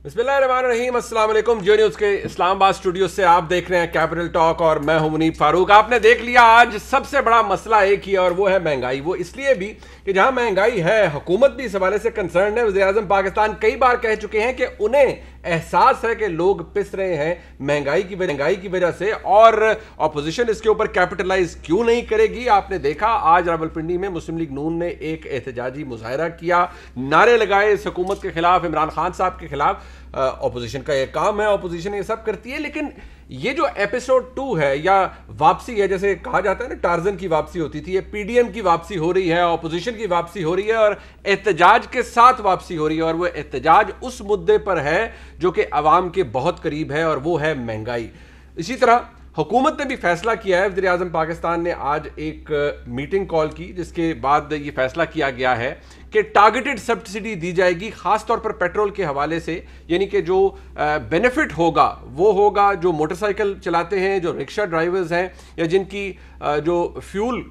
بسم اللہ الرحمن الرحیم. السلام علیکم. جیو نیوز کے اسلام آباد اسٹوڈیو سے آپ دیکھ رہے ہیں کیپٹل ٹاک اور میں ہوں منیب فاروق. آپ نے دیکھ لیا آج سب سے بڑا مسئلہ ایک ہی ہے اور وہ ہے مہنگائی. وہ اس لیے بھی کہ جہاں مہنگائی ہے حکومت بھی اس حوالے سے کنسرن ہے. وزیر اعظم پاکستان کئی بار کہہ چکے ہیں کہ انہیں احساس ہے کہ لوگ پس رہے ہیں مہنگائی کی وجہ سے اور اپوزیشن اس کے اوپر کیپٹلائز کیوں نہیں کرے گی. آپ نے دیکھا آج راولپنڈی میں مسلم لیگ نون نے ایک احتجاجی مظاہرہ کیا, نعرے لگائے اس حکومت کے خلاف, عمران خان صاحب کے خلاف. اپوزیشن کا یہ کام ہے, اپوزیشن یہ سب کرتی ہے, لیکن یہ جو ایپیسوڈ 2 ہے یا واپسی ہے, جیسے کہا جاتا ہے نا ٹارزن کی واپسی ہوتی تھی, یہ پی ڈی ایم کی واپسی ہو رہی ہے, اپوزیشن کی واپسی ہو رہی ہے اور احتجاج کے ساتھ واپسی ہو رہی ہے. اور وہ احتجاج اس مدعے پر ہے جو کہ عوام کے بہت قریب ہے اور وہ ہے مہنگائی. اسی طرح حکومت نے بھی فیصلہ کیا ہے. وزیر اعظم پاکستان نے آج ایک میٹنگ کال کی جس کے بعد یہ فیصلہ کیا گیا ہے کہ ٹارگیٹڈ سبسڈی دی جائے گی, خاص طور پر پیٹرول کے حوالے سے. یعنی کہ جو بینیفٹ ہوگا وہ ہوگا جو موٹر سائیکل چلاتے ہیں, جو رکشہ ڈرائیورز ہیں یا جن کی جو فیول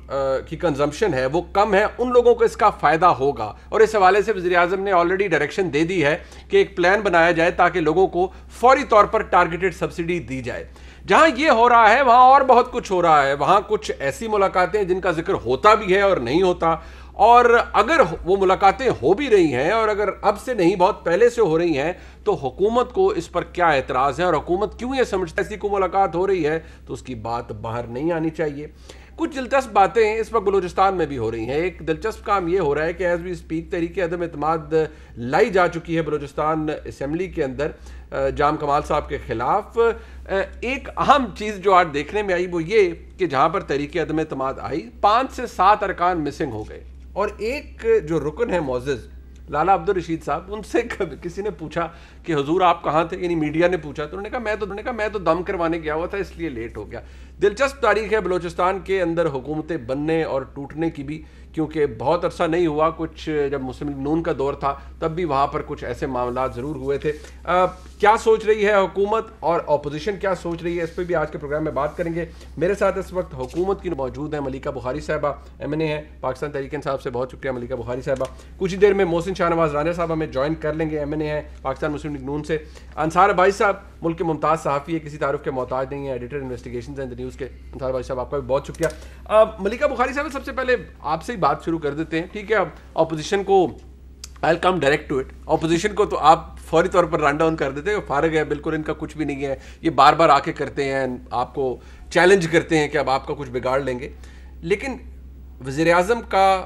کی کنزمپشن ہے وہ کم ہے, ان لوگوں کو اس کا فائدہ ہوگا. اور اس حوالے سے وزیر اعظم نے آلریڈی ڈائریکشن دے دی ہے کہ ایک پلان بنایا جائے تاکہ لوگوں کو فوری طور پر ٹارگیٹڈ سبسڈی دی جائے. جہاں یہ ہو رہا ہے وہاں اور بہت کچھ ہو رہا ہے. وہاں کچھ ایسی ملاقاتیں جن کا ذکر ہوتا بھی ہے اور نہیں ہوتا, اور اگر وہ ملاقاتیں ہو بھی رہی ہیں اور اگر اب سے نہیں بہت پہلے سے ہو رہی ہیں تو حکومت کو اس پر کیا اعتراض ہے اور حکومت کیوں یہ سمجھتا ہے ایسی کوئی ملاقات ہو رہی ہے تو اس کی بات باہر نہیں آنی چاہیے. کچھ دلچسپ باتیں اس وقت بلوچستان میں بھی ہو رہی ہیں. ایک دلچسپ کام یہ ہو رہا ہے کہ ایز وی اسپیک تحریک عدم اعتماد لائی جا چکی ہے بلوچستان اسمبلی کے اندر جام کمال صاحب کے خلاف. ایک اہم چیز جو آج دیکھنے میں آئی وہ یہ کہ جہاں پر تحریک عدم اعتماد آئی 5 سے 7 ارکان مسنگ ہو گئے, اور ایک جو رکن ہے معزز لالا عبدالرشید صاحب, ان سے کسی نے پوچھا کہ حضور آپ کہاں تھے, یعنی میڈیا نے پوچھا, تو انہوں نے کہا میں تو دم کروانے گیا ہوا تھا اس لیے لیٹ ہو گیا. دلچسپ تاریخ ہے بلوچستان کے اندر حکومتیں بننے اور ٹوٹنے کی بھی, کیونکہ بہت عرصہ نہیں ہوا. کچھ جب مسلم لیگ نون کا دور تھا تب بھی وہاں پر کچھ ایسے معاملات ضرور ہوئے تھے. کیا سوچ رہی ہے حکومت اور اپوزیشن کیا سوچ رہی ہے, اس پہ بھی آج کے پروگرام میں بات کریں گے. میرے ساتھ اس وقت حکومت کی موجود ہیں ملیکہ بخاری صاحبہ, ایم این اے ہیں پاکستان تحریک انصاف سے. بہت شکریہ ملیکہ بخاری صاحبہ. کچھ ہی دیر میں محسن شاہ نواز رانا صاحب ہمیں جوائن کر لیں گے, ایم این اے ہیں پاکستان مسلم لیگ نون سے. انصار عباسی صاحب ملک کے ممتاز صحافی ہے, کسی تعارف کے محتاج نہیں ہے, ایڈیٹر انویسٹیگیشنز اینڈ نیوز کے. انصار عباسی صاحب آپ کا بھی بہت شکریہ. ملیکہ بخاری صاحب سب سے پہلے آپ سے ہی بات شروع کر دیتے ہیں, ٹھیک ہے. اپوزیشن کو I'll come direct to it. Opposition کو تو آپ فوری طور پر رن ڈاؤن کر دیتے ہیں, فارغ ہے بالکل, ان کا کچھ بھی نہیں ہے. یہ بار بار آ کے کرتے ہیں, آپ کو چیلنج کرتے ہیں کہ اب آپ کا کچھ بگاڑ لیں گے. لیکن وزیر اعظم کا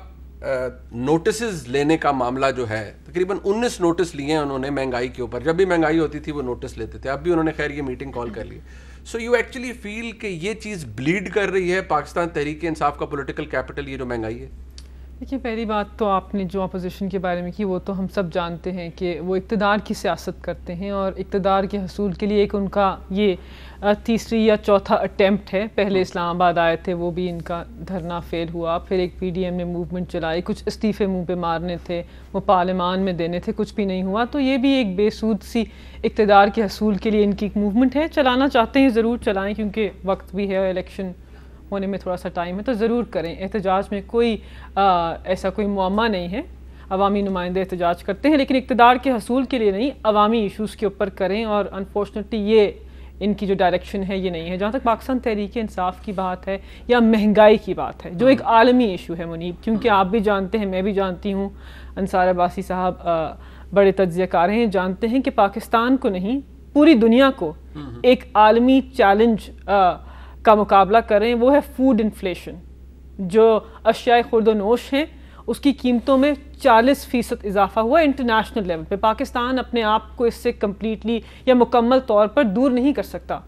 نوٹسز لینے کا معاملہ جو ہے, تقریباً 19 نوٹس لیے ہیں انہوں نے مہنگائی کے اوپر. جب بھی مہنگائی ہوتی تھی وہ نوٹس لیتے تھے, اب بھی انہوں نے خیر یہ میٹنگ کال کر لی. سو یو ایکچولی فیل کہ یہ چیز بلیڈ کر رہی ہے پاکستان تحریک انصاف کا پولیٹیکل کیپٹل, یہ جو مہنگائی ہے؟ دیکھیے, پہلی بات تو آپ نے جو اپوزیشن کے بارے میں کی وہ تو ہم سب جانتے ہیں کہ وہ اقتدار کی سیاست کرتے ہیں اور اقتدار کے حصول کے لیے ایک ان کا یہ تیسری یا چوتھا اٹیمپٹ ہے. پہلے اسلام آباد آئے تھے, وہ بھی ان کا دھرنا فیل ہوا. پھر ایک پی ڈی ایم نے موومنٹ چلائی, کچھ استعفے منہ پہ مارنے تھے, وہ پارلیمان میں دینے تھے, کچھ بھی نہیں ہوا. تو یہ بھی ایک بے سود سی اقتدار کے حصول کے لیے ان کی ایک موومنٹ ہے. چلانا چاہتے ہیں ضرور چلائیں, کیونکہ وقت بھی ہے, الیکشن ہونے میں تھوڑا سا ٹائم ہے, تو ضرور کریں. احتجاج میں کوئی ایسا کوئی معمہ نہیں ہے, عوامی نمائندے احتجاج کرتے ہیں, لیکن اقتدار کے حصول کے لیے نہیں, عوامی ایشوز کے اوپر کریں. اور انفارچونیٹلی یہ ان کی جو ڈائریکشن ہے یہ نہیں ہے. جہاں تک پاکستان تحریک انصاف کی بات ہے یا مہنگائی کی بات ہے, جو ایک عالمی ایشو ہے منیب, کیونکہ آپ بھی جانتے ہیں, میں بھی جانتی ہوں, انصار عباسی صاحب بڑے تجزیہ کار ہیں, جانتے ہیں کہ پاکستان کو نہیں پوری دنیا کو ایک عالمی چیلنج کا مقابلہ کریں, وہ ہے فوڈ انفلیشن. جو اشیاء خورد و نوش ہیں اس کی قیمتوں میں 40% اضافہ ہوا انٹرنیشنل لیول پہ. پاکستان اپنے آپ کو اس سے کمپلیٹلی یا مکمل طور پر دور نہیں کر سکتا.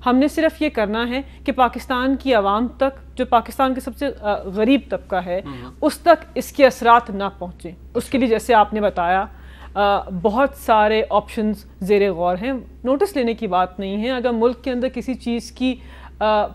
ہم نے صرف یہ کرنا ہے کہ پاکستان کی عوام تک, جو پاکستان کے سب سے غریب طبقہ ہے, اس تک اس کے اثرات نہ پہنچیں. اس کے لیے جیسے آپ نے بتایا بہت سارے آپشنز زیر غور ہیں. نوٹس لینے کی بات نہیں ہے, اگر ملک کے اندر کسی چیز کی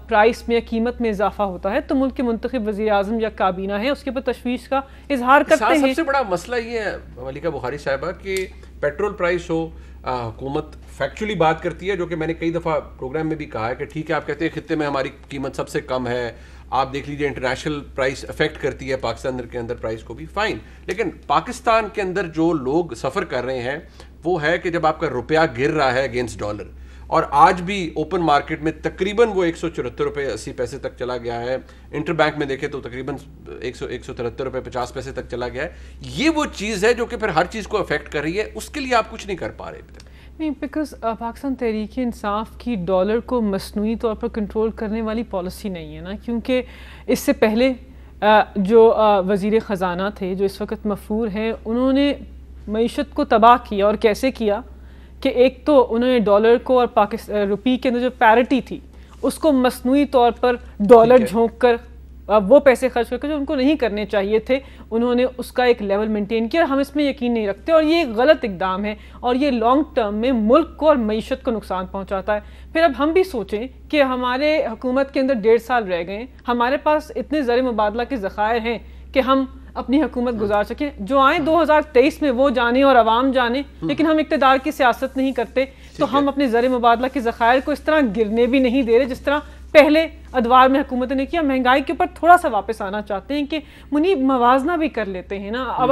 پرائس میں یا قیمت میں اضافہ ہوتا ہے تو ملک کے منتخب وزیر اعظم یا کابینہ ہے اس کے اوپر تشویش کا اظہار کرتے ہیں. سب سے بڑا مسئلہ یہ ہے ملیکہ بخاری صاحبہ کہ پیٹرول پرائس ہو, حکومت فیکچولی بات کرتی ہے, جو کہ میں نے کئی دفعہ پروگرام میں بھی کہا ہے کہ ٹھیک ہے آپ کہتے ہیں خطے میں ہماری قیمت سب سے کم ہے, آپ دیکھ لیجیے انٹرنیشنل پرائس افیکٹ کرتی ہے پاکستان کے اندر پرائس کو بھی, فائن. لیکن پاکستان کے اندر جو لوگ سفر کر رہے ہیں وہ ہے کہ جب آپ کا روپیہ گر رہا ہے اگینسٹ ڈالر, اور آج بھی اوپن مارکیٹ میں تقریباً وہ 174 روپے 80 پیسے تک چلا گیا ہے, انٹر بینک میں دیکھیں تو تقریباً 173 روپے 50 پیسے تک چلا گیا ہے. یہ وہ چیز ہے جو کہ پھر ہر چیز کو افیکٹ کر رہی ہے, اس کے لیے آپ کچھ نہیں کر پا رہے ابھی تک. نہیں, بیکاز پاکستان تحریک انصاف کی ڈالر کو مصنوعی طور پر کنٹرول کرنے والی پالیسی نہیں ہے نا, کیونکہ اس سے پہلے جو وزیر خزانہ تھے جو اس وقت مفرور ہیں, انہوں نے معیشت کو تباہ کیا. اور کیسے کیا کہ ایک تو انہوں نے ڈالر کو اور روپی کے اندر جو پیرٹی تھی اس کو مصنوعی طور پر ڈالر جھونک کر وہ پیسے خرچ کر کے جو ان کو نہیں کرنے چاہیے تھے, انہوں نے اس کا ایک لیول مینٹین کیا. ہم اس میں یقین نہیں رکھتے اور یہ غلط اقدام ہے اور یہ لانگ ٹرم میں ملک کو اور معیشت کو نقصان پہنچاتا ہے. پھر اب ہم بھی سوچیں کہ ہمارے حکومت کے اندر 1.5 سال رہ گئے, ہمارے پاس اتنے زر مبادلہ کے ذخائر ہیں کہ ہم اپنی حکومت گزار سکیں. جو آئیں 2023 میں وہ جانے اور عوام جانے, لیکن ہم اقتدار کی سیاست نہیں کرتے تو ہم اپنے زر مبادلہ کے ذخائر کو اس طرح گرنے بھی نہیں دے رہے جس طرح پہلے ادوار میں حکومت نے کیا. مہنگائی کے اوپر تھوڑا سا واپس آنا چاہتے ہیں کہ منیب موازنہ بھی کر لیتے ہیں نا. اب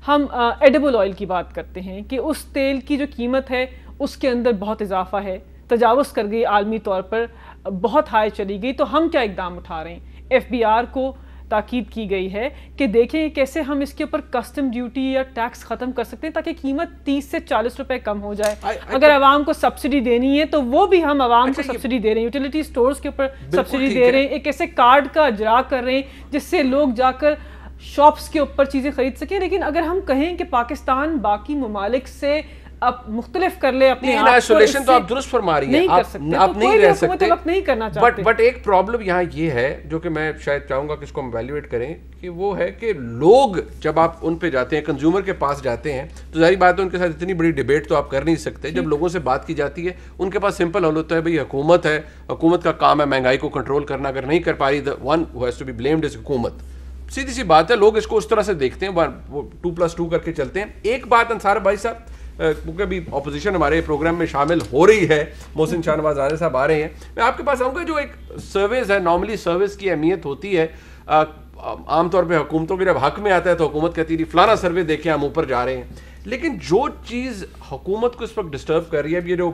ہم ایڈیبل آئل کی بات کرتے ہیں کہ اس تیل کی جو قیمت ہے اس کے اندر بہت اضافہ ہے, تجاوز کر گئی, عالمی طور پر بہت ہائی چلی گئی. تو ہم کیا اقدام اٹھا رہے ہیں؟ FBR کو تاکید کی گئی ہے کہ دیکھیں کیسے ہم اس کے اوپر کسٹم ڈیوٹی یا ٹیکس ختم کر سکتے ہیں تاکہ قیمت 30 سے 40 روپے کم ہو جائے. اگر عوام کو سبسڈی دینی ہے تو وہ بھی ہم عوام کو سبسڈی دے رہے ہیں, یوٹیلیٹی سٹورز کے اوپر سبسڈی دے رہے ہیں, ایک ایسے کارڈ کا اجرا کر رہے ہیں جس سے لوگ جا کر شاپس کے اوپر چیزیں خرید سکیں. لیکن اگر ہم کہیں کہ پاکستان باقی ممالک سے اب مختلف کر لے اپنے آپ آئسولیشن, تو آپ درست فرما رہی ہیں, آپ نہیں رہ سکتے, نہیں کرنا چاہتے. بٹ ایک پرابلم یہاں یہ ہے جو کہ میں شاید چاہوں گا کہ اس کو ہم ایویلویٹ کریں, کہ وہ ہے کہ لوگ جب آپ ان پہ جاتے ہیں, کنزیومر کے پاس جاتے ہیں, تو ظاہری بات ہے ان کے ساتھ اتنی بڑی ڈیبیٹ تو آپ کر نہیں سکتے. جب لوگوں سے بات کی جاتی ہے ان کے پاس سمپل حل ہوتا ہے, بھئی حکومت ہے, حکومت کا کام ہے مہنگائی کو کنٹرول کرنا, اگر نہیں کر پا رہی the one who has to be blamed is حکومت. سیدھی سی بات ہے, لوگ اس کو اس طرح سے دیکھتے ہیں, وہ 2+2 کر کے چلتے ہیں. ایک بات انصار بھائی صاحب, کیونکہ ابھی اپوزیشن ہمارے پروگرام میں شامل ہو رہی ہے, محسن شاہ نواز رانے صاحب آ رہے ہیں, میں آپ کے پاس آؤں گا. جو ایک سروس ہے, نارملی سروس کی اہمیت ہوتی ہے, عام طور پہ حکومتوں کے جب حق میں آتا ہے تو حکومت کہتی ہے فلانا سروے دیکھیں ہم اوپر جا رہے ہیں. لیکن جو چیز حکومت کو اس وقت ڈسٹرب کر رہی ہے, اب یہ جو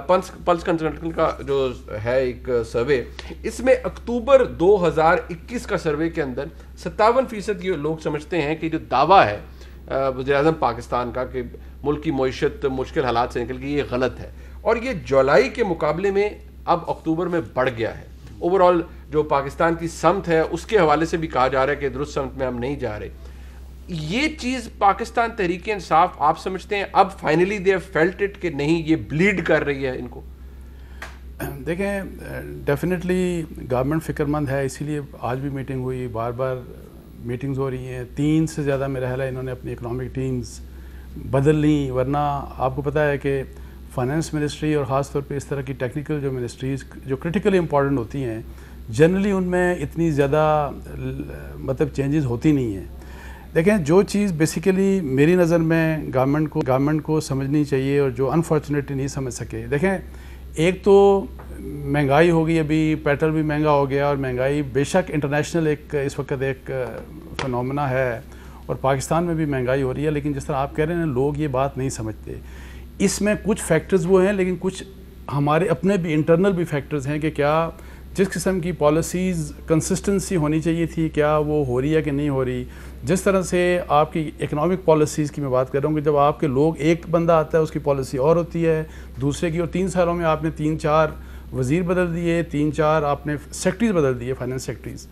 پلس کنسلٹنٹ کا جو ہے ایک سروے, اس میں اکتوبر 2021 کا سروے کے اندر 57% یہ لوگ سمجھتے ہیں کہ جو دعویٰ ہے وزیر اعظم پاکستان کا کہ ملک کی معیشت مشکل حالات سے نکل گئی, یہ غلط ہے. اور یہ جولائی کے مقابلے میں اب اکتوبر میں بڑھ گیا ہے. اوور آل جو پاکستان کی سمت ہے اس کے حوالے سے بھی کہا جا رہا ہے کہ درست سمت میں ہم نہیں جا رہے. یہ چیز پاکستان تحریک انصاف آپ سمجھتے ہیں اب فائنلی دے فیلٹ اٹ کہ نہیں یہ بلیڈ کر رہی ہے ان کو؟ دیکھیں ڈیفینیٹلی گورنمنٹ فکر مند ہے, اسی لیے آج بھی میٹنگ ہوئی, بار بار میٹنگز ہو رہی ہیں. 3 سے زیادہ میرا خیال ہے انہوں نے اپنی اکنامک ٹیمز بدل لیں, ورنہ آپ کو پتہ ہے کہ فائنانس منسٹری اور خاص طور پہ اس طرح کی ٹیکنیکل جو منسٹریز جو کرٹیکلی امپورٹنٹ ہوتی ہیں, جنرلی ان میں اتنی زیادہ مطلب چینجز ہوتی نہیں ہیں. دیکھیں جو چیز بیسیکلی میری نظر میں گورنمنٹ کو سمجھنی چاہیے اور جو انفارچونیٹلی نہیں سمجھ سکے, دیکھیں ایک تو مہنگائی ہو گئی, ابھی پیٹرول بھی مہنگا ہو گیا, اور مہنگائی بے شک انٹرنیشنل ایک اس وقت ایک فنومنا ہے, اور پاکستان میں بھی مہنگائی ہو رہی ہے. لیکن جس طرح آپ کہہ رہے ہیں لوگ یہ بات نہیں سمجھتے. اس میں کچھ فیکٹرز وہ ہیں, لیکن کچھ ہمارے اپنے بھی انٹرنل بھی فیکٹرز ہیں کہ کیا جس قسم کی پالیسیز کنسسٹنسی ہونی چاہیے تھی کیا وہ ہو رہی ہے کہ نہیں ہو رہی. جس طرح سے آپ کی اکنامک پالیسیز کی میں بات کر رہا ہوں کہ جب آپ کے لوگ, ایک بندہ آتا ہے اس کی پالیسی اور ہوتی ہے دوسرے کی, اور 3 سالوں میں آپ نے 3-4 وزیر بدل دیے, 3-4 آپ نے سیکٹریز بدل دیے, فائنانس سیکٹریز.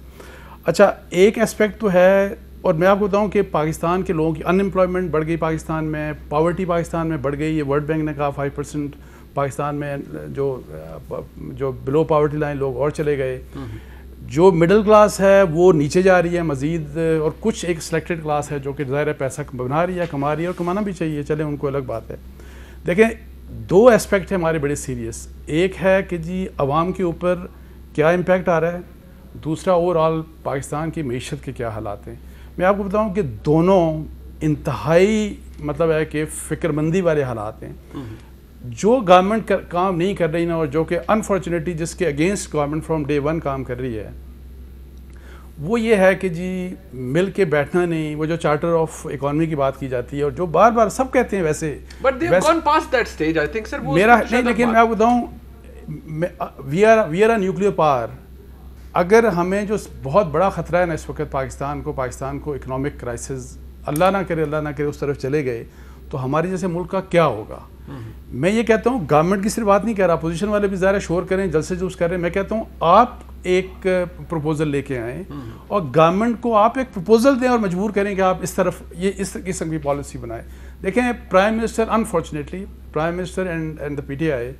اچھا ایک اسپیکٹ تو ہے, اور میں آپ کو بتاؤں کہ پاکستان کے لوگوں کی ان امپلائمنٹ بڑھ گئی پاکستان میں, پاورٹی پاکستان میں بڑھ گئی. یہ ورلڈ بینک نے کہا 5% پاکستان میں جو بلو پاورٹی لائن لوگ اور چلے گئے. جو مڈل کلاس ہے وہ نیچے جا رہی ہے مزید, اور کچھ ایک سلیکٹڈ کلاس ہے جو کہ ظاہر ہے پیسہ بنا رہی ہے, کما رہی ہے, اور کمانا بھی چاہیے, چلے ان کو الگ بات ہے. دیکھیں 2 اسپیکٹ ہیں ہمارے بڑے سیریس. ایک ہے کہ جی عوام کے اوپر کیا امپیکٹ آ رہا ہے, دوسرا اوور آل پاکستان کی معیشت کے کیا حالات ہیں. میں آپ کو بتاؤں کہ دونوں انتہائی مطلب ہے کہ فکر مندی والے حالات ہیں. جو گورنمنٹ کام نہیں کر رہی نا, اور جو کہ انفارچونیٹلی جس کے اگینسٹ گورنمنٹ فرام ڈے 1 کام کر رہی ہے, وہ یہ ہے کہ جی مل کے بیٹھنا نہیں, وہ جو چارٹر آف اکانومی کی بات کی جاتی ہے اور جو بار بار سب کہتے ہیں ویسے, But they have gone past that stage, I think, sir. میرا نہیں, لیکن میں آپ کو بتاؤں, we are a nuclear power. اگر ہمیں جو بہت بڑا خطرہ ہے نا اس وقت پاکستان کو اکنامک کرائسس, اللہ نہ کرے اس طرف چلے گئے تو ہمارے جیسے ملک کا کیا ہوگا. میں یہ کہتا ہوں گورنمنٹ کی صرف بات نہیں کہہ رہا, اپوزیشن والے بھی ظاہر شور کریں, جلسے جلوس کر رہے ہیں. میں کہتا ہوں آپ ایک پروپوزل لے کے آئیں اور گورنمنٹ کو آپ ایک پروپوزل دیں اور مجبور کریں کہ آپ اس طرف یہ اس قسم کی پالیسی بنائیں. دیکھیں prime minister, unfortunately prime minister and the P T آئی,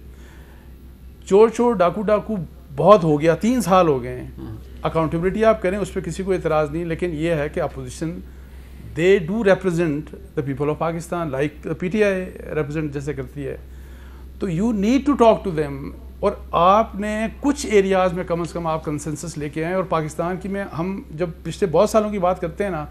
چور ڈاکو بہت ہو گیا, 3 سال ہو گئے ہیں. اکاؤنٹیبلٹی آپ کریں, اس پہ کسی کو اعتراض نہیں, لیکن یہ ہے کہ opposition they do represent the people of Pakistan like P T I represent جیسے کرتی ہے. تو you need to talk to them, اور آپ نے کچھ ایریاز میں کم از کم آپ کنسنسس لے کے آئیں. اور پاکستان کی میں ہم جب پچھلے بہت سالوں کی بات کرتے ہیں نا,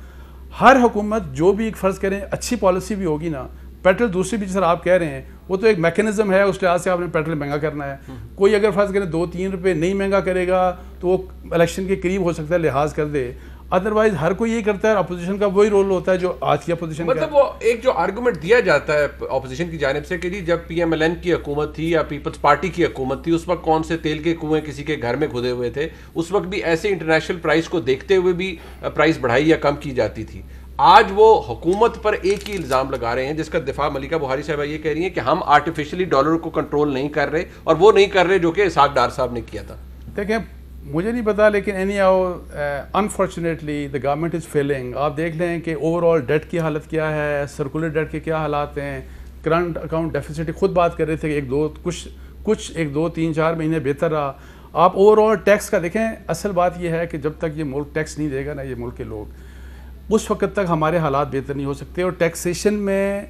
ہر حکومت جو بھی ایک فرض کریں اچھی پالیسی بھی ہوگی نا, پیٹرول دوسری بھی جس طرح آپ کہہ رہے ہیں وہ تو ایک میکینزم ہے, اس لحاظ سے آپ نے پیٹرول مہنگا کرنا ہے. کوئی اگر فرض کریں 2-3 روپے نہیں مہنگا کرے گا تو وہ الیکشن کے قریب ہو سکتا ہے لحاظ کر دے, ادروائز ہر کوئی یہ کرتا ہے. اپوزیشن کا وہی رول ہوتا ہے جو آج کی اپوزیشن کا. مطلب وہ ایک جو آرگومنٹ دیا جاتا ہے اپوزیشن کی جانب سے کہ جی جب پی ایم ایل این کی حکومت تھی یا پیپلز پارٹی کی حکومت تھی, اس وقت کون سے تیل کے کنویں کسی کے گھر میں کھدے ہوئے تھے, اس وقت بھی ایسے انٹرنیشنل پرائز کو دیکھتے ہوئے بھی پرائز بڑھائی یا کم کی جاتی تھی. آج وہ حکومت پر ایک ہی الزام لگا رہے ہیں جس کا دفاع ملکہ بخاری صاحبہ یہ کہہ رہی ہیں کہ ہم آرٹیفیشلی ڈالر کو کنٹرول نہیں کر رہے, اور وہ نہیں کر رہے جو کہ اسحاق ڈار صاحب نے کیا تھا. دیکھیں مجھے نہیں پتا, لیکن any how unfortunately the government is feeling. آپ دیکھ لیں کہ اوور آل ڈیٹ کی حالت کیا ہے, سرکولر ڈیٹ کے کیا حالات ہیں, کرنٹ اکاؤنٹ ڈیفیسٹ خود بات کر رہے تھے کہ کچھ 2-3-4 مہینے بہتر رہا. آپ اوور آل ٹیکس کا دیکھیں, اصل بات یہ ہے کہ جب تک یہ ملک ٹیکس نہیں دے گا نا, یہ ملک کے لوگ, اس وقت تک ہمارے حالات بہتر نہیں ہو سکتے. اور ٹیکسیشن میں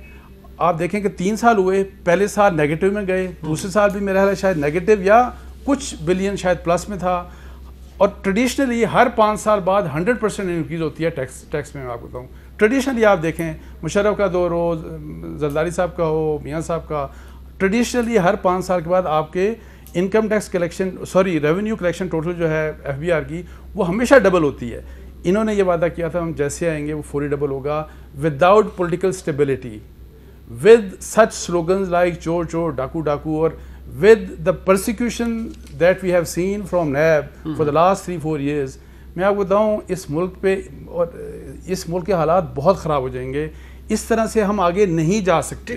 آپ دیکھیں کہ 3 سال ہوئے, پہلے سال نیگیٹو میں گئے, دوسرے سال بھی میرا خیال ہے شاید نیگیٹو یا کچھ بلین شاید پلس میں تھا. اور ٹریڈیشنلی ہر 5 سال بعد 100% انکریز ہوتی ہے ٹیکس میں. میں آپ کو بتاؤں ٹریڈیشنلی آپ دیکھیں مشرف کا دور ہو, زرداری صاحب کا ہو, میاں صاحب کا, ٹریڈیشنلی ہر 5 سال کے بعد آپ کے income tax collection revenue collection total جو ہے ایف بی آر کی, وہ ہمیشہ ڈبل ہوتی ہے. انہوں نے یہ وعدہ کیا تھا ہم جیسے آئیں گے وہ فوری ڈبل ہوگا, without political stability, with such slogans like چور ڈاکو, اور with the persecution that we have seen from NAB for the last 3-4 years. میں آپ کو بتاؤں اس ملک پہ اور اس ملک کے حالات بہت خراب ہو جائیں گے. اس طرح سے ہم آگے نہیں جا سکتے.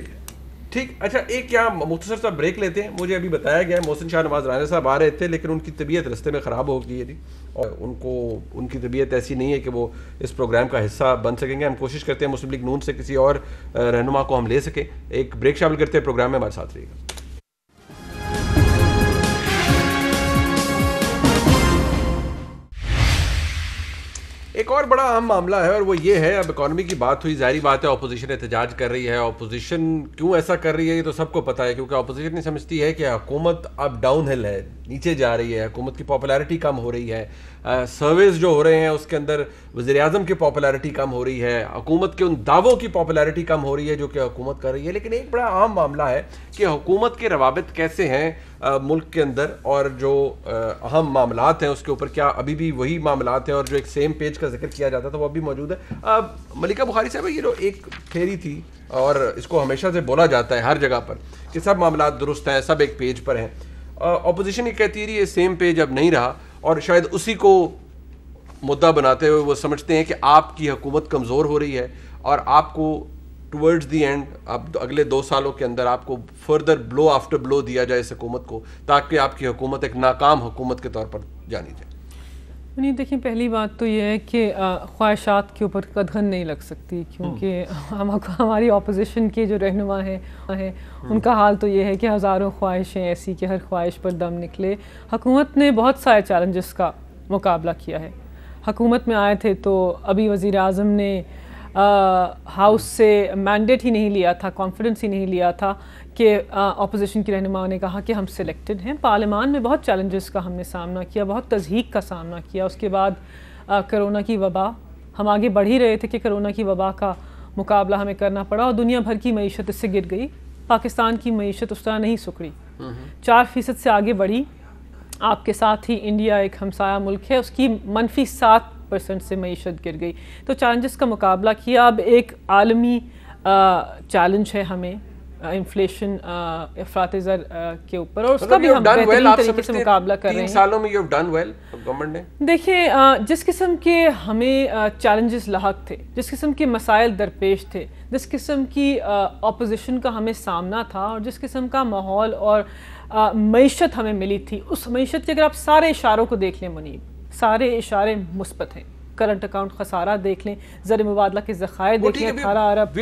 ٹھیک, اچھا ایک یہاں مختصر سا بریک لیتے ہیں. مجھے ابھی بتایا گیا محسن شاہ نواز رانا صاحب آ رہے تھے, لیکن ان کی طبیعت رستے میں خراب ہو گئی ہے جی, اور ان کی طبیعت ایسی نہیں ہے کہ وہ اس پروگرام کا حصہ بن سکیں گے. ہم کوشش کرتے ہیں مسلم لیگ نون سے کسی اور رہنما کو ہم لے سکیں. ایک بریک شامل کرتے ہیں, پروگرام میں ہمارے ساتھ رہیے گا. ایک اور بڑا اہم معاملہ ہے اور وہ یہ ہے, اب اکانومی کی بات ہوئی, ظاہری بات ہے اپوزیشن احتجاج کر رہی ہے. اپوزیشن کیوں ایسا کر رہی ہے یہ تو سب کو پتہ ہے, کیونکہ اپوزیشن نہیں سمجھتی ہے کہ حکومت اب ڈاؤن ہل ہے, نیچے جا رہی ہے, حکومت کی پاپولیرٹی کم ہو رہی ہے, سرویز جو ہو رہے ہیں اس کے اندر وزیر اعظم کی پاپولیرٹی کم ہو رہی ہے, حکومت کے ان دعووں کی پاپولیرٹی کم ہو رہی ہے جو کہ حکومت کر رہی ہے. لیکن ایک بڑا اہم معاملہ ہے کہ حکومت کے روابط کیسے ہیں ملک کے اندر, اور جو اہم معاملات ہیں اس کے اوپر کیا ابھی بھی وہی معاملات ہیں, اور جو ایک سیم پیج کا ذکر کیا جاتا تھا وہ ابھی موجود ہے. ملکہ بخاری صاحب, یہ جو ایک تھیری تھی اور اس کو ہمیشہ سے بولا جاتا ہے ہر جگہ پر کہ سب معاملات درست ہیں, سب ایک پیج پر ہیں, اپوزیشن یہ کہتی ہے یہ سیم پیج اب نہیں رہا, اور شاید اسی کو مدعا بناتے ہوئے وہ سمجھتے ہیں کہ آپ کی حکومت کمزور ہو رہی ہے اور آپ کو ٹورڈز دی اینڈ اب اگلے 2 سالوں کے اندر آپ کو فردر بلو آفٹر بلو دیا جائے اس حکومت کو, تاکہ آپ کی حکومت ایک ناکام حکومت کے طور پر جانی جائے. نہیں دیکھیں, پہلی بات تو یہ ہے کہ خواہشات کے اوپر قدغن نہیں لگ سکتی, کیونکہ ہماری اپوزیشن کے جو رہنما ہیں ان کا حال تو یہ ہے کہ ہزاروں خواہشیں ایسی کہ ہر خواہش پر دم نکلے. حکومت نے بہت سارے چیلنجز کا مقابلہ کیا ہے. حکومت میں آئے تھے تو ابھی وزیر اعظم نے ہاؤس سے مینڈیٹ ہی نہیں لیا تھا, کانفیڈنس ہی نہیں لیا تھا کہ اپوزیشن کی رہنماؤں نے کہا کہ ہم سلیکٹڈ ہیں. پارلیمان میں بہت چیلنجز کا ہم نے سامنا کیا, بہت تضحیک کا سامنا کیا. اس کے بعد کرونا کی وبا, ہم آگے بڑھ ہی رہے تھے کہ کرونا کی وبا کا مقابلہ ہمیں کرنا پڑا, اور دنیا بھر کی معیشت اس سے گر گئی. پاکستان کی معیشت اس طرح نہیں سکڑی, 4% سے آگے بڑھی. آپ کے ساتھ ہی انڈیا ایک ہمسایہ ملک ہے, اس کی -7 50% سے معیشت گر گئی. تو چیلنجز کا مقابلہ کیا. اب ایک عالمی چیلنج ہے ہمیں انفلیشن افراط زر کے اوپر, اور اس کا بھی ہم بہترین طریقے سے مقابلہ کر رہے ہیں. 3 سالوں میں you've done well گورنمنٹ نے. دیکھیں جس قسم کے ہمیں چیلنجز لاحق تھے, جس قسم کے مسائل درپیش تھے, جس قسم کی اپوزیشن کا ہمیں سامنا تھا, اور جس قسم کا ماحول اور معیشت ہمیں ملی تھی, اس معیشت کے اگر آپ سارے اشاروں کو دیکھ لیں منیب, سارے اشارے مثبت ہیں. کرنٹ اکاؤنٹ خسارہ دیکھ لیں, زر مبادلہ کے ذخائر دیکھ لیں 18 ارب پہ,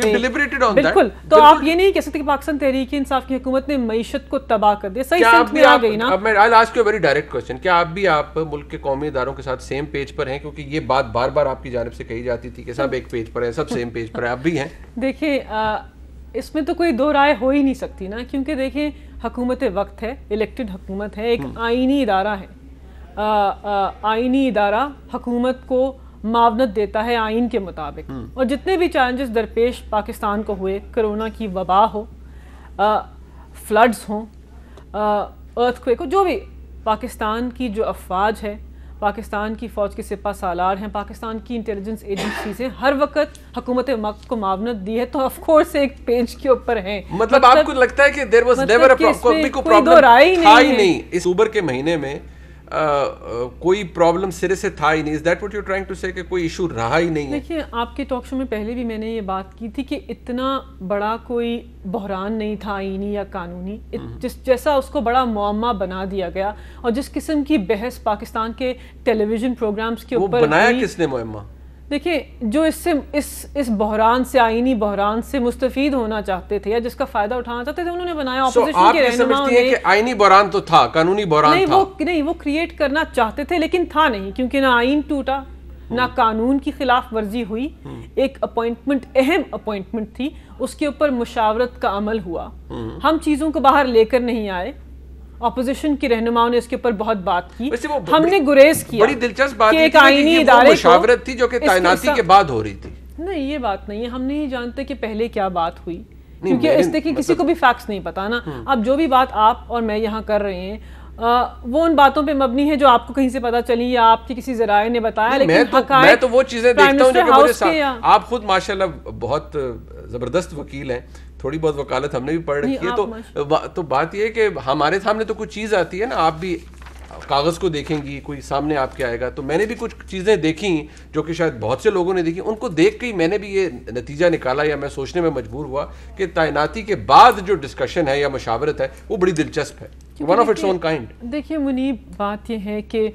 بالکل. تو آپ یہ نہیں کہہ سکتے کہ پاکستان تحریک انصاف کی حکومت نے معیشت کو تباہ کر دیا. صحیح سمت میں آ گئی نا. اب میں I'll ask you a very direct question, کیا آپ ملک کے قومی اداروں کے ساتھ سیم پیج پر ہیں؟ کیونکہ یہ بات بار بار آپ کی جانب سے کہی جاتی تھی کہ سب ایک پیج پر ہیں, سب سیم پیج پر ہیں, اب بھی ہیں. دیکھیں اس میں تو کوئی دو رائے ہو ہی نہیں سکتی نا, کیونکہ دیکھیں حکومت وقت ہے, الیکٹڈ حکومت ہے, ایک آئینی ادارہ ہے. آئینی ادارہ حکومت کو معاونت دیتا ہے آئین کے مطابق, اور جتنے بھی چیلنجز درپیش پاکستان کو ہوئے, کرونا کی وبا ہو, فلڈز ہوں, ارتھ کویک ہو, جو بھی, پاکستان کی جو افواج ہے, پاکستان کی فوج کے سپہ سالار ہیں, پاکستان کی انٹیلیجنس ایجنسیز ہیں, ہر وقت حکومت وقت کو معاونت دی ہے. تو آف کورس ایک پیج کے اوپر ہیں. مطلب آپ کو لگتا ہے کہ there was never a problem تھا ہی نہیں اس اوبر کے مہینے میں, کوئی پرابلم سرے سے تھا ہی نہیں؟ Is that what you're trying to say کہ کوئی ایشو رہا ہی نہیں ہے؟ دیکھیں آپ کے ٹاک شو میں پہلے بھی میں نے یہ بات کی تھی کہ اتنا بڑا کوئی بحران نہیں تھا آئینی یا قانونی, جیسا اس کو بڑا معمہ بنا دیا گیا, اور جس قسم کی بحث پاکستان کے ٹیلی ویژن پروگرامز کے اوپر وہ بنایا کس نے معمہ؟ دیکھیں جو اس بحران سے, آئینی بحران سے مستفید ہونا چاہتے تھے یا جس کا فائدہ اٹھانا چاہتے تھے, انہوں نے بنایا. اپوزیشن کے رہنماؤں نے کہ آئینی بحران تو تھا, قانونی بحران تھا نہیں, وہ کریٹ کرنا چاہتے تھے لیکن تھا نہیں, کیونکہ نہ آئین ٹوٹا, نہ قانون کی خلاف ورزی ہوئی. ایک اپوائنٹمنٹ, اہم اپوائنٹمنٹ تھی, اس کے اوپر مشاورت کا عمل ہوا. ہم چیزوں کو باہر لے کر نہیں آئے, اپوزیشن کی رہنماؤں نے اس کے اوپر بہت بات کی, ہم نے گریز کیا. بڑی دلچسپ بات ہے کہ یہ مشاورت تھی جو کہ تعیناتی کے بعد ہو رہی تھی. نہیں, یہ بات نہیں ہے, ہم نہیں جانتے کہ پہلے کیا بات ہوئی, کیونکہ اس دیکھیں کسی کو بھی فیکٹس نہیں پتا نا. اب جو بھی بات آپ اور میں یہاں کر رہے ہیں وہ ان باتوں پہ مبنی ہے جو آپ کو کہیں سے پتا چلی یا آپ کی کسی ذرائع نے بتایا. لیکن میں تو وہ چیزیں دیکھتا ہوں جو کہ مجھے ساتھ, آپ خود ماشاءاللہ بہت زبردست وکیل ہیں, تھوڑی بہت وکالت ہم نے بھی پڑھ رکھی ہے, تو بات یہ ہے کہ ہمارے سامنے تو کچھ چیز آتی ہے نا, آپ بھی کاغذ کو دیکھیں گی, کوئی سامنے آپ کے آئے گا. تو میں نے بھی کچھ چیزیں دیکھی جو کہ شاید بہت سے لوگوں نے دیکھی, ان کو دیکھ کے ہی میں نے بھی یہ نتیجہ نکالا یا میں سوچنے میں مجبور ہوا کہ تعیناتی کے بعد جو ڈسکشن ہے یا مشاورت ہے وہ بڑی دلچسپ ہے, one of its own kind. دیکھیے منیب, بات یہ ہے کہ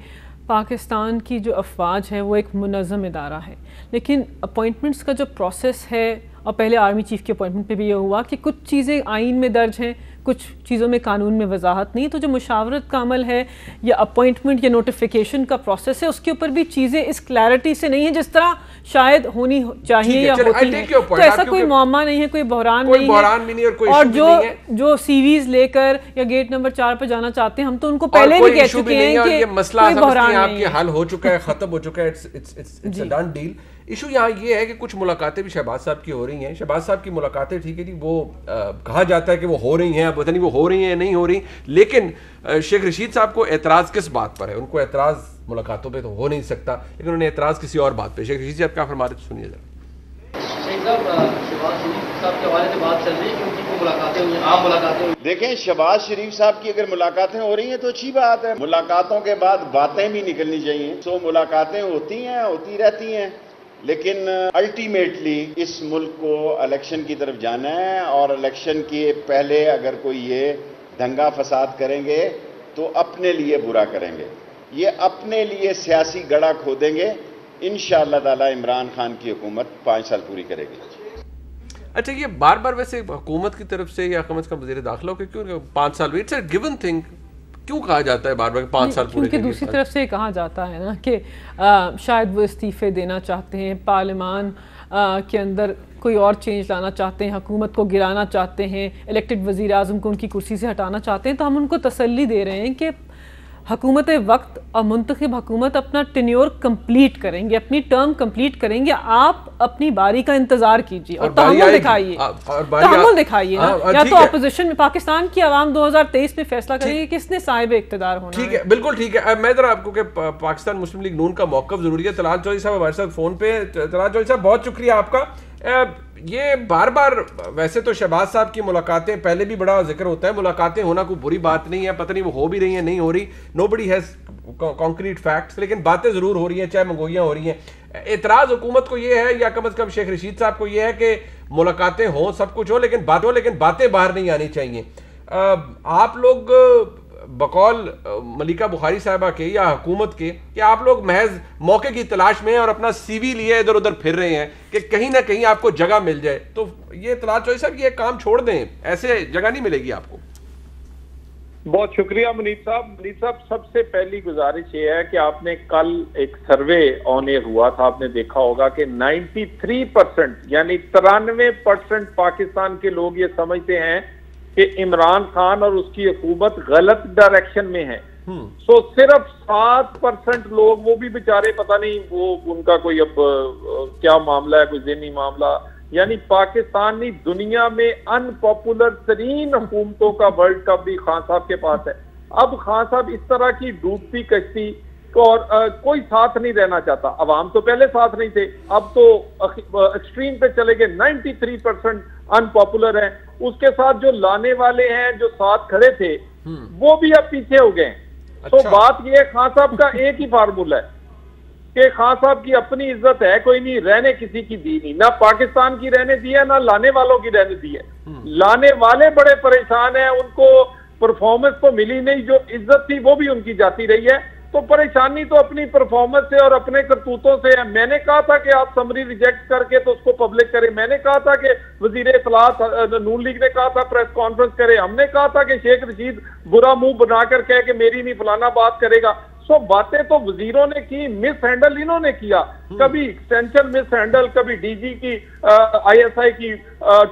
پاکستان کی جو افواج ہے وہ ایک منظم ادارہ ہے, لیکن اپوائنٹمنٹس کا جو پروسیس ہے, اور پہلے آرمی چیف کے اپوائنٹمنٹ پہ بھی یہ ہوا کہ کچھ چیزیں آئین میں درج ہیں, کچھ چیزوں میں قانون میں وضاحت نہیں. تو جو مشاورت کا عمل ہے یا اپوائنٹمنٹ یا نوٹیفیکیشن کا پروسیس ہے, اس کے اوپر بھی چیزیں اس کلیئرٹی سے نہیں ہیں جس طرح شاید ہونی چاہیے یا ہوتی ہیں. تو ایسا کوئی معمہ نہیں ہے, کوئی بحران نہیں ہے. اور جو سی ویز لے کر یا گیٹ نمبر 4 پہ جانا چاہتے ہیں, ہم تو ان کو پہلے بھی کہہ چکے ہیں کہ یہ مسئلہ آپ کے حل ہو چکا ہے, ختم ہو چکا ہے, it's a done deal. Issue یہاں یہ ہے کہ کچھ ملاقاتیں بھی شہباز صاحب کی ہو رہی ہیں. شہباز صاحب کی ملاقاتیں ٹھیک ہے جی, وہ کہا جاتا ہے کہ وہ ہو رہی ہیں, اب پتہ نہیں وہ ہو رہی ہیں یا نہیں ہو رہی, لیکن شیخ رشید صاحب کو اعتراض کس بات پر ہے؟ ان کو اعتراض ملاقاتوں پہ تو ہو نہیں سکتا, لیکن انہوں نے اعتراض کسی اور بات پہ. شیخ رشید صاحب کیا فرما رہے تھے, سنیے ذرا. دیکھیں شہباز شریف صاحب کی اگر ملاقاتیں ہو رہی ہیں تو اچھی بات ہے, ملاقاتوں کے بعد باتیں بھی نکلنی چاہیے. سو ملاقاتیں ہوتی ہیں, ہوتی رہتی ہیں, لیکن الٹیمیٹلی اس ملک کو الیکشن کی طرف جانا ہے, اور الیکشن کے پہلے اگر کوئی یہ دنگا فساد کریں گے تو اپنے لیے برا کریں گے, یہ اپنے لیے سیاسی گڑھا کھودیں گے. انشاءاللہ تعالی عمران خان کی حکومت 5 سال پوری کرے گی. اچھا, یہ بار بار ویسے حکومت کی طرف سے یا کم از کم وزیر داخلہ ہو کہ کیوں 5 سال, اٹس اے گیون تھنگ, کیوں کہا جاتا ہے بار بار 5 سال پورے؟ کیونکہ دوسری طرف سے کہا جاتا ہے نا کہ شاید وہ استعفے دینا چاہتے ہیں, پارلیمان کے اندر کوئی اور چینج لانا چاہتے ہیں, حکومت کو گرانا چاہتے ہیں, الیکٹڈ وزیر اعظم کو ان کی کرسی سے ہٹانا چاہتے ہیں. تو ہم ان کو تسلی دے رہے ہیں کہ حکومت وقت اور منتخب حکومت اپنا ٹینیور کمپلیٹ کریں گے, اپنی ٹرم کمپلیٹ کریں گے. آپ اپنی باری کا انتظار کیجیے اور تحمل دکھائیے, تحمل دکھائیے نا. یا تو اپوزیشن میں پاکستان کی عوام 2023 میں فیصلہ کرے گی کس نے صاحب اقتدار ہونا. ٹھیک ہے, بالکل ٹھیک ہے. میں ذرا آپ کو کہ پاکستان مسلم لیگ نون کا موقف ضروری ہے. طلال چودھری صاحب ہمارے ساتھ فون پہ. طلال چودھری صاحب بہت شکریہ آپ کا. یہ بار بار ویسے تو شہباز صاحب کی ملاقاتیں پہلے بھی بڑا ذکر ہوتا ہے, ملاقاتیں ہونا کوئی بری بات نہیں ہے, پتہ نہیں وہ ہو بھی رہی ہیں نہیں ہو رہی, نو بڈی ہیز کانکریٹ فیکٹس, لیکن باتیں ضرور ہو رہی ہیں, چاہے منگوئیاں ہو رہی ہیں. اعتراض حکومت کو یہ ہے, یا کم از کم شیخ رشید صاحب کو یہ ہے کہ ملاقاتیں ہوں, سب کچھ ہو, لیکن باتیں باہر نہیں آنی چاہیے. آپ لوگ بقول ملیکہ بخاری صاحبہ کے یا حکومت کے, کہ آپ لوگ محض موقع کی تلاش میں اور اپنا سی وی لیے ادھر ادھر پھر رہے ہیں کہ کہیں نہ کہیں آپ کو جگہ مل جائے, تو یہ طلال چودھری صاحب یہ کام چھوڑ دیں, ایسے جگہ نہیں ملے گی آپ کو. بہت شکریہ منیب صاحب. منیب صاحب, سب سے پہلی گزارش یہ ہے کہ آپ نے کل ایک سروے آن ایئر ہوا تھا, آپ نے دیکھا ہوگا کہ 93% یعنی 93% پاکستان کے لوگ یہ سمجھتے ہیں کہ عمران خان اور اس کی حکومت غلط ڈائریکشن میں ہے. سو صرف 7% لوگ, وہ بھی بیچارے پتہ نہیں وہ ان کا کوئی اب کیا معاملہ ہے, کوئی ذہنی معاملہ, یعنی پاکستانی دنیا میں ان پاپولر ترین حکومتوں کا ورلڈ کپ بھی خان صاحب کے پاس ہے. اب خان صاحب اس طرح کی ڈوبتی کشتی اور کوئی ساتھ نہیں رہنا چاہتا. عوام تو پہلے ساتھ نہیں تھے, اب تو ایکسٹریم پہ چلے گئے, 93% ان پاپولر ہیں. اس کے ساتھ جو لانے والے ہیں, جو ساتھ کھڑے تھے, وہ بھی اب پیچھے ہو گئے. تو بات یہ ہے, خان صاحب کا ایک ہی فارمولہ ہے کہ خان صاحب کی اپنی عزت ہے کوئی نہیں, رہنے کسی کی دی نہیں, نہ پاکستان کی رہنے دی ہے, نہ لانے والوں کی رہنے دی ہے. لانے والے بڑے پریشان ہیں, ان کو پرفارمنس تو ملی نہیں, جو عزت تھی وہ بھی ان کی جاتی رہی ہے. تو پریشانی تو اپنی پرفارمنس سے اور اپنے کرتوتوں سے ہے. میں نے کہا تھا کہ آپ سمری ریجیکٹ کر کے تو اس کو پبلک کریں, میں نے کہا تھا کہ وزیر اطلاعات نون لیگ نے کہا تھا پریس کانفرنس کرے, ہم نے کہا تھا کہ شیخ رشید برا منہ بنا کر کہے کہ میری نہیں فلانا بات کرے گا. سو باتیں تو وزیروں نے کی, مس ہینڈل انہوں نے کیا, کبھی ایکسٹینشن مس ہینڈل, کبھی ڈی جی کی آئی ایس آئی کی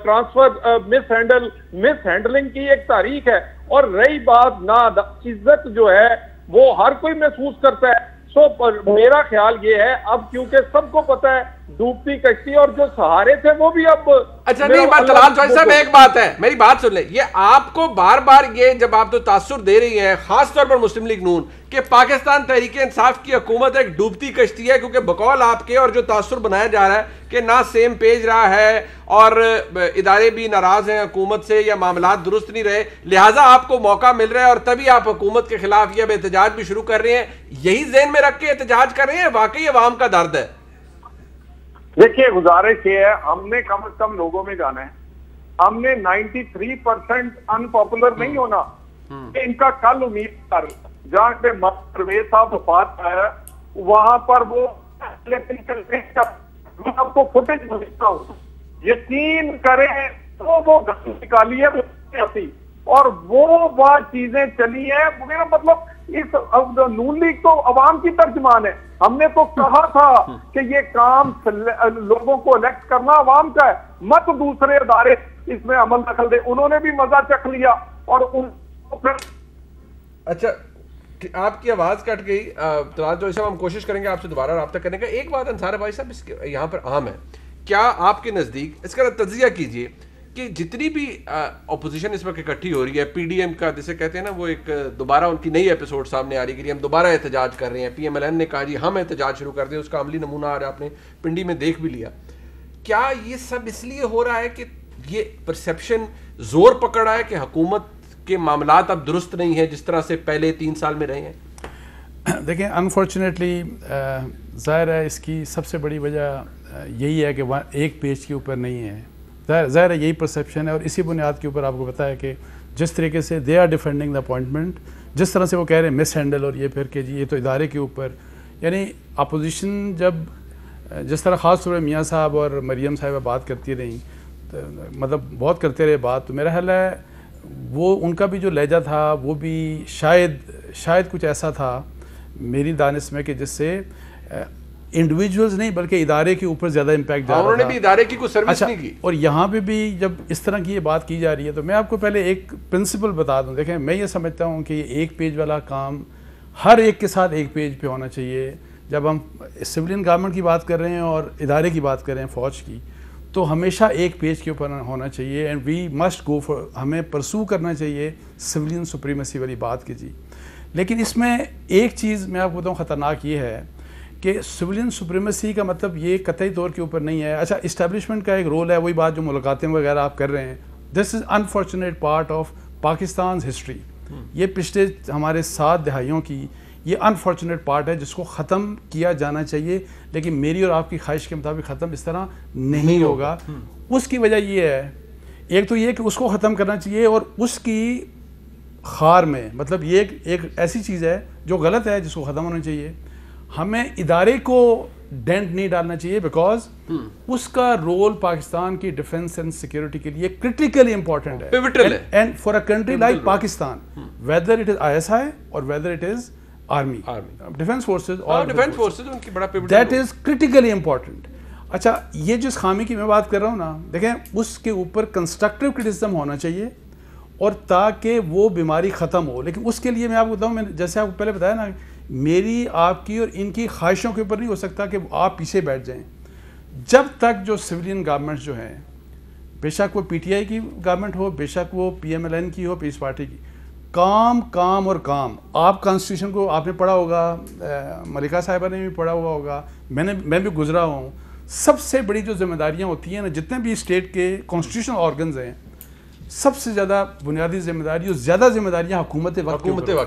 ٹرانسفر مس ہینڈل, مس ہینڈلنگ کی ایک تاریخ ہے. اور رہی بات نا عزت جو ہے وہ ہر کوئی محسوس کرتا ہے. سو میرا خیال یہ ہے, اب کیونکہ سب کو پتا ہے ڈوبتی کشتی, اور جو سہارے تھے وہ بھی اب. اچھا نہیں, بات طلال چودھری صاحب ایک بات ہے, میری بات سن لیں. یہ آپ کو بار بار یہ جب آپ تو تاثر دے رہی ہیں, خاص طور پر مسلم لیگ نون, کہ پاکستان تحریک انصاف کی حکومت ایک ڈوبتی کشتی ہے, کیونکہ بقول آپ کے, اور جو تاثر بنایا جا رہا ہے کہ نہ سیم پیج رہا ہے اور ادارے بھی ناراض ہیں حکومت سے, یا معاملات درست نہیں رہے, لہٰذا آپ کو موقع مل رہا ہے اور تبھی آپ حکومت کے خلاف یہ احتجاج بھی شروع کر رہے ہیں. یہی ذہن میں رکھ کے احتجاج کر رہے ہیں, واقعی عوام کا درد ہے. دیکھیے گزارش یہ ہے, ہم نے کم از کم لوگوں میں جانا ہے, ہم نے 93% ان پاپولر نہیں ہونا. ان کا کل امید کر, جہاں پہ پرویز صاحب وفات پایا وہاں پر وہ اب تو فوٹیج بھیجتا ہوں, یقین کریں تو وہ نکالی ہے اور وہ چیزیں چلی ہیں. میرا مطلب اس نون لیگ تو عوام کی ترجمان ہے. ہم نے تو کہا تھا کہ یہ کام لوگوں کو الیکٹ کرنا عوام کا ہے, مت دوسرے ادارے اس میں عمل دخل دے. انہوں نے بھی مزہ چکھ لیا اور ان کو پھر. اچھا آپ کی آواز کٹ گئی طلال چودھری صاحب, ہم کوشش کریں گے آپ سے دوبارہ رابطہ کرنے کا. ایک بات انصار بھائی صاحب یہاں پر عام ہے, کیا آپ کے نزدیک اس کا تجزیہ کیجئے کہ جتنی بھی اپوزیشن اس وقت اکٹھی ہو رہی ہے, پی ڈی ایم کا جسے کہتے ہیں نا, وہ ایک دوبارہ ان کی نئی ایپیسوڈ سامنے آ رہی ہے کہ ہم دوبارہ احتجاج کر رہے ہیں. پی ایم ایل این نے کہا جی ہم احتجاج شروع کر دیں, اس کا عملی نمونہ آج آپ نے پنڈی میں دیکھ بھی لیا. کیا یہ سب اس لیے ہو رہا ہے کہ یہ پرسیپشن زور پکڑ رہا ہے کہ حکومت کے معاملات اب درست نہیں ہیں جس طرح سے پہلے 3 سال میں رہے ہیں؟ دیکھیں انفارچونیٹلی ظاہر ہے اس کی سب سے بڑی وجہ یہی ہے کہ وہ ایک پیج کے اوپر نہیں ہے. ظاہر ہے یہی پرسیپشن ہے, اور اسی بنیاد کے اوپر آپ کو پتہ ہے کہ جس طریقے سے they are defending the appointment, جس طرح سے وہ کہہ رہے ہیں مس ہینڈل, اور یہ پھر کہ جی یہ تو ادارے کے اوپر, یعنی اپوزیشن جب جس طرح خاص طور پہ میاں صاحب اور مریم صاحبہ بات کرتی رہیں, مطلب بہت کرتے رہے بات, تو میرا خیال ہے وہ ان کا بھی جو لہجہ تھا وہ بھی شاید کچھ ایسا تھا میری دانش میں کہ جس سے انڈیویجولز نہیں بلکہ ادارے کے اوپر زیادہ امپیکٹ جا رہا تھا. انہوں نے بھی ادارے کی کوئی سروس نہیں کی. اور یہاں پہ بھی جب اس طرح کی یہ بات کی جا رہی ہے تو میں آپ کو پہلے ایک پرنسپل بتا دوں. دیکھیں میں یہ سمجھتا ہوں کہ یہ ایک پیج والا کام ہر ایک کے ساتھ ایک پیج پہ ہونا چاہیے. جب ہم سویلین گورنمنٹ کی بات کر رہے ہیں اور ادارے کی بات کر رہے ہیں فوج کی, تو ہمیشہ ایک پیج کے اوپر ہونا چاہیے. And we must go for, ہمیں پرسو کرنا چاہیے سویلین سپریمیسی والی بات کی جی. لیکن اس میں ایک چیز میں آپ کو بتاؤں خطرناک یہ ہے کہ سویلین سپریمیسی کا مطلب یہ قطعی طور کے اوپر نہیں ہے. اچھا, اسٹیبلشمنٹ کا ایک رول ہے, وہی بات جو ملاقاتیں وغیرہ آپ کر رہے ہیں, this is unfortunate part of Pakistan's history. یہ پچھلے ہمارے 7 دہائیوں کی یہ انفارچونیٹ پارٹ ہے جس کو ختم کیا جانا چاہیے. لیکن میری اور آپ کی خواہش کے مطابق ختم اس طرح نہیں ہوگا. اس کی وجہ یہ ہے, ایک تو یہ کہ اس کو ختم کرنا چاہیے, اور اس کی خار میں مطلب یہ ایک ایسی چیز ہے جو غلط ہے جس کو ختم ہونا چاہیے. ہمیں ادارے کو ڈینٹ نہیں ڈالنا چاہیے, بیکاز اس کا رول پاکستان کی ڈیفنس اینڈ سیکورٹی کے لیے کرٹیکلی امپورٹنٹ ہے. And for a country like Pakistan, whether it is ISI اور whether it is army, defence forces, that is critically important. اچھا, یہ جس خامی کی میں بات کر رہا ہوں نا, دیکھیں اس کے اوپر کنسٹرکٹیو کرٹیسزم ہونا چاہیے اور تاکہ وہ بیماری ختم ہو. لیکن اس کے لیے میں آپ کو بتاؤں, میں جیسے آپ کو پہلے بتایا نا, میری آپ کی اور ان کی خواہشوں کے اوپر نہیں ہو سکتا کہ آپ پیچھے بیٹھ جائیں. جب تک جو سویلین گورنمنٹ جو ہیں, بے شک وہ PTI کی گورنمنٹ ہو, بے شک وہ PMLN کی ہو, پیس پارٹی کی, کام کام اور کام. آپ کانسٹیٹیوشن کو آپ نے پڑھا ہوگا, ملکہ صاحبہ نے بھی پڑھا ہوا ہوگا, میں بھی گزرا ہوں. سب سے بڑی جو ذمہ داریاں ہوتی ہیں نا, جتنے بھی اسٹیٹ کے کانسٹیٹیوشنل آرگنز ہیں, سب سے زیادہ بنیادی ذمہ داری اور زیادہ ذمہ داریاں حکومت وقت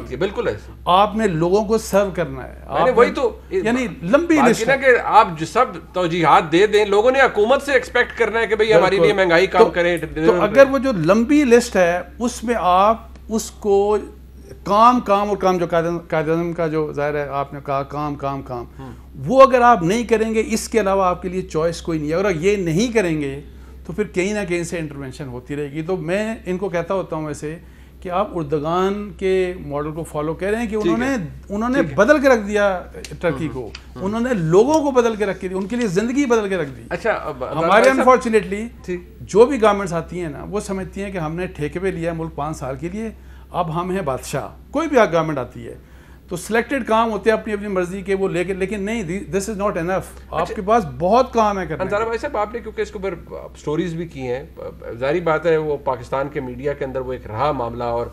کی. بالکل ہے, آپ نے لوگوں کو سرو کرنا ہے. وہی تو یعنی لمبی لسٹ ہے کہ آپ جو سب توجیہات دے دیں, لوگوں نے حکومت سے ایکسپیکٹ کرنا ہے کہ بھئی ہماری لیے مہنگائی کم کریں. تو اگر وہ جو لمبی لسٹ ہے اس میں آپ اس کو کام اور کام, جو قائد اعظم کا جو ظاہر ہے آپ نے کہا کام, وہ اگر آپ نہیں کریں گے, اس کے علاوہ آپ کے لیے چوائس کوئی نہیں ہے. اگر یہ نہیں کریں گے تو پھر کہیں نہ کہیں سے انٹرونشن ہوتی رہے گی. تو میں ان کو کہتا ہوتا ہوں ویسے کہ آپ اردگان کے ماڈل کو فالو کر رہے ہیں کہ انہوں نے بدل کے رکھ دیا ٹرکی کو, انہوں نے لوگوں کو بدل کے رکھ دیا, ان کے لیے زندگی بدل کے رکھ دی. اچھا, ہمارے انفارچونیٹلی جو بھی گورنمنٹس آتی ہیں نا, وہ سمجھتی ہیں کہ ہم نے ٹھیکے پہ لیا ہے ملک 5 سال کے لیے, اب ہم ہیں بادشاہ. کوئی بھی گورنمنٹ آتی ہے تو سلیکٹڈ کام ہوتے ہیں اپنی مرضی کے وہ لے کے, لیکن نہیں, دس از ناٹ انف. آپ کے پاس بہت کام ہے کرنے. انصار بھائی صاحب, آپ نے کیونکہ اس کے اوپر سٹوریز بھی کی ہیں, ظاہری بات ہے وہ پاکستان کے میڈیا کے اندر وہ ایک رہا معاملہ, اور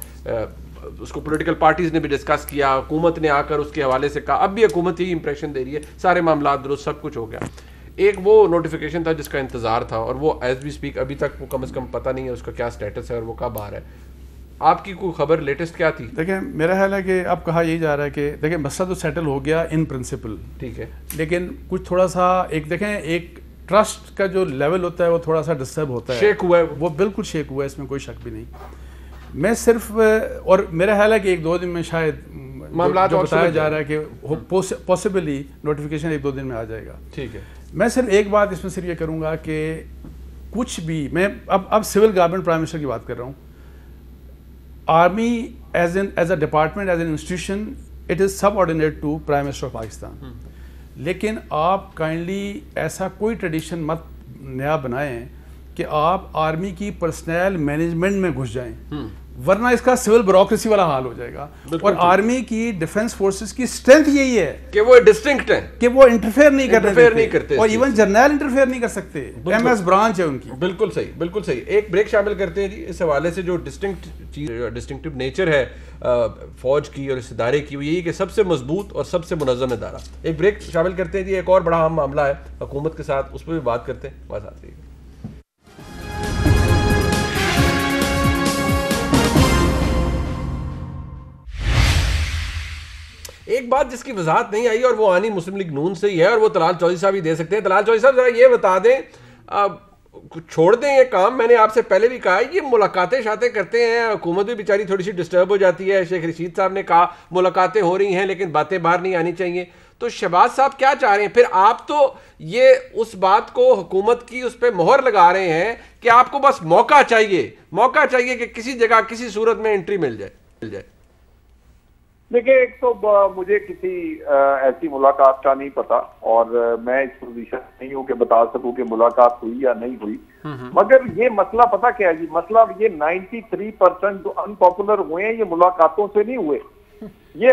اس کو پولیٹیکل پارٹیز نے بھی ڈسکس کیا, حکومت نے آ کر اس کے حوالے سے کہا, اب بھی حکومت ہی امپریشن دے رہی ہے, سارے معاملات درست, سب کچھ ہو گیا. ایک وہ نوٹیفیکیشن تھا جس کا انتظار تھا, اور وہ ایز وی اسپیک ابھی تک وہ کم از کم پتہ نہیں ہے اس کا کیا سٹیٹس ہے اور وہ کب آ رہا ہے. آپ کی کوئی خبر لیٹسٹ کیا تھی؟ دیکھیں, میرا خیال ہے کہ اب کہا یہی جا رہا ہے کہ دیکھیں مسئلہ تو سیٹل ہو گیا ان پرنسپل, ٹھیک ہے, لیکن کچھ تھوڑا سا دیکھیں ایک ٹرسٹ کا جو لیول ہوتا ہے وہ تھوڑا سا ڈسٹرب ہوتا ہے, شیک ہوا ہے, وہ بالکل شیک ہوا ہے, اس میں کوئی شک بھی نہیں. میں صرف, اور میرا خیال ہے کہ 1-2 دن میں شاید معاملات جو بتایا جا رہا ہے کہ پاسبلی نوٹیفیکیشن 1-2 دن میں آ جائے گا. ٹھیک ہے. میں صرف ایک بات اس میں صرف یہ کروں گا کہ کچھ بھی, میں اب سول گورنمنٹ پرائم منسٹر کی بات کر رہا ہوں, army as a department, as an institution, it is subordinate to prime minister of Pakistan. لیکن آپ کائنڈلی ایسا کوئی ٹریڈیشن مت نیا بنائیں کہ آپ آرمی کی پرسنل مینجمنٹ میں گھس جائیں, ورنہ اس کا سول بیوروکریسی والا حال ہو جائے گا. اور آرمی کی ڈیفنس فورسز کی اسٹرینتھ یہی ہے کہ وہ ڈسٹنکٹ ہیں, کہ وہ انٹرفیئر نہیں کرتے, اور ایون جرنیل انٹرفیئر نہیں کر سکتے. MS برانچ ہے ان کی. بالکل صحیح, بالکل صحیح. ایک بریک شامل کرتے ہیں جی اس حوالے سے, جو ڈسٹنکٹیو نیچر ہے فوج کی اور اس ادارے کی, وہ یہی کہ سب سے مضبوط اور سب سے منظم ادارہ. ایک بریک شامل کرتے ہیں جی. ایک اور بڑا اہم معاملہ ہے حکومت کے ساتھ, اس پہ بھی بات کرتے ہیں, بس آتی ہے. ایک بات جس کی وضاحت نہیں آئی اور وہ آنی مسلم لیگ نون سے ہی ہے, اور وہ طلال چودھری صاحب ہی دے سکتے ہیں. طلال چودھری صاحب ذرا یہ بتا دیں, چھوڑ دیں یہ کام, میں نے آپ سے پہلے بھی کہا یہ ملاقاتیں شاتیں کرتے ہیں, حکومت بھی بیچاری تھوڑی سی ڈسٹرب ہو جاتی ہے. شیخ رشید صاحب نے کہا ملاقاتیں ہو رہی ہیں لیکن باتیں باہر نہیں آنی چاہیے. تو شہباز صاحب کیا چاہ رہے ہیں پھر؟ آپ تو یہ اس بات کو حکومت کی اس پہ مہر لگا رہے ہیں کہ آپ کو بس موقع چاہیے کہ کسی جگہ کسی صورت میں انٹری مل جائے. دیکھیں, ایک تو مجھے کسی ایسی ملاقات کا نہیں پتا, اور میں اس پوزیشن نہیں ہوں کہ بتا سکوں کہ ملاقات ہوئی یا نہیں ہوئی. مگر یہ مسئلہ پتا کیا ہے جی, مسئلہ یہ 93% جو ان پاپولر ہوئے ہیں یہ ملاقاتوں سے نہیں ہوئے, یہ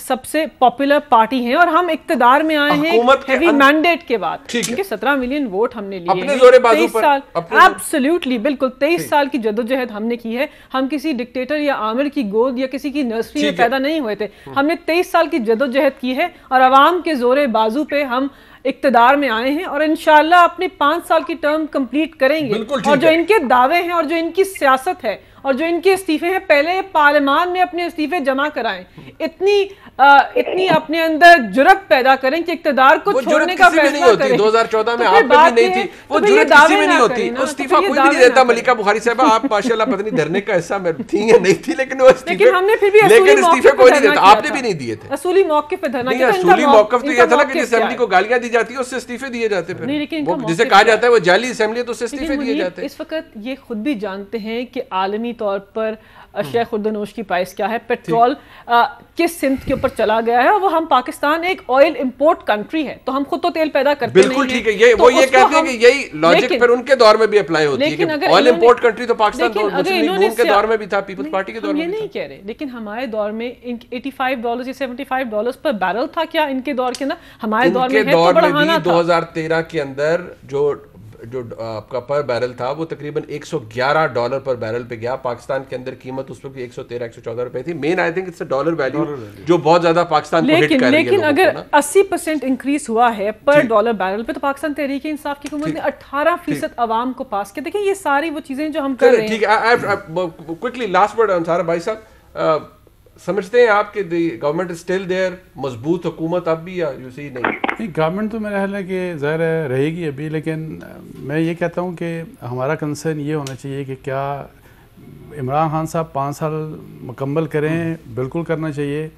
سب سے پاپولر پارٹی ہیں اور ہم اقتدار میں آئے ہیں ہیوی مینڈیٹ کے بعد، کیونکہ 17 ملین ووٹ ہم نے لیے ہیں 23 سال، ایبسلیوٹلی بالکل 23 سال کی جدوجہد ہم نے کی ہے. ہم کسی ڈکٹیٹر یا عامر کی گود یا کسی کی نرسری میں پیدا نہیں ہوئے تھے. ہم نے 23 سال کی جدوجہد کی ہے اور عوام کے زور بازو پہ ہم اقتدار میں آئے ہیں اور انشاءاللہ اپنی 5 سال کی ٹرم کمپلیٹ کریں گے. اور جو ان کے دعوے ہیں اور جو ان کی سیاست ہے اور جو ان کے استعفے ہیں، پہلے پارلیمان میں اپنے استعفے جمع کرائیں، اتنی اپنے اندر جرت پیدا کریں کہ اقتدار کو چھوڑنے کا فیصلہ کریں. 2014 میں آپ میں بھی نہیں تھی، وہ جرت کسی میں نہیں ہوتی. استعفیٰ کوئی بھی نہیں دیتا. ملکہ بخاری صاحبہ آپ ماشاءاللہ پتہ نہیں دھرنے کا حصہ میں تھی یا نہیں تھی، لیکن وہ استعفے کوئی نہیں دیتا. آپ نے بھی نہیں دیے تھے. اصولی موقف پہ دھرنا نہیں، اصولی موقف تو یہ تھا نا کہ اسمبلی کو گالیاں دی جاتی ہے اس سے استعفے دیے جاتے. پھر جسے کہا جاتا ہے وہ جعلی اسمبلی ہے تو اس سے استعفے دیے جاتے ہیں. اس وقت یہ خود بھی جانتے ہیں کہ عالمی طور پر شیخ خردنوش کی پرائس کیا ہے. پیٹرول کس سمت کے اوپر چلا گیا ہے اور وہ ہم پاکستان ایک آئل امپورٹ کنٹری ہے تو ہم خود تو تیل پیدا کرتے نہیں ہیں. بالکل ٹھیک ہے. وہ یہ کہتے ہیں کہ یہی لاجک پھر ان کے دور میں بھی اپلائی ہوتی ہے کہ آئل امپورٹ کنٹری تو پاکستان مسلم کے دور میں بھی تھا، پیپلز پارٹی کے دور میں بھی تھا. یہ نہیں کہہ رہے، لیکن ہمارے دور میں $85 یا $75 پر بیرل تھا کیا ان کے دور کے نا؟ ہمارے دور میں ہے تو بڑھانا تھا. 2013 کے اندر جو آپ کا پر بیرل تھا وہ تقریباً $111 پر بیرل پہ گیا. پاکستان کے اندر قیمت اس وقت 113-114 روپے تھی. مین I think it's a dollar value جو بہت زیادہ پاکستان کو ہٹ کر رہی ہے. لیکن اگر 80% انکریز ہوا ہے پر ڈالر بیرل پہ تو پاکستان تحریک انصاف کی حکومت نے 18% عوام کو پاس کیا. دیکھیں یہ ساری وہ چیزیں جو ہم کر رہے ہیں. ٹھیک ہے. کوئکلی لاسٹ ورڈ انصار بھائی صاحب، سمجھتے ہیں آپ کہ the government is still there, مضبوط حکومت اب بھی، یا یو سی نہیں؟ گورنمنٹ تو میرا خیال ہے کہ ظاہر رہے گی ابھی، لیکن میں یہ کہتا ہوں کہ ہمارا کنسرن یہ ہونا چاہیے کہ کیا عمران خان صاحب 5 سال مکمل کریں، بالکل کرنا چاہیے،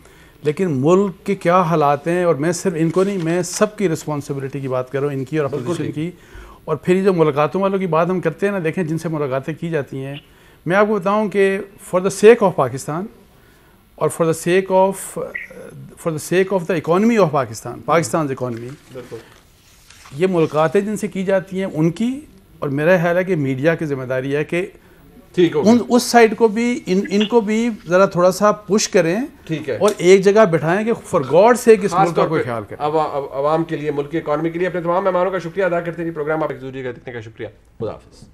لیکن ملک کے کیا حالات ہیں، اور میں صرف ان کو نہیں، میں سب کی رسپانسبلٹی کی بات کر رہا ہوں، ان کی اور اپوزیشن کی. اور پھر یہ جو ملاقاتوں والوں کی بات ہم کرتے ہیں نا، دیکھیں جن سے ملاقاتیں کی جاتی ہیں، میں آپ کو بتاؤں کہ for the sake of Pakistan اور for the sake of the economy of Pakistan economy, یہ ملاقاتیں جن سے کی جاتی ہیں ان کی، اور میرا خیال ہے کہ میڈیا کی ذمہ داری ہے کہ اس سائڈ کو بھی ان کو بھی ذرا تھوڑا سا پش کریں اور ایک جگہ بٹھائیں کہ فار گاڈ سے اس ملک کا کوئی خیال کریں. عوام کے لیے، ملک کی اکانومی کے لیے. اپنے تمام مہمانوں کا شکریہ ادا کرتے ہیں. پروگرام آپ دیکھنے کا شکریہ. خدا حافظ.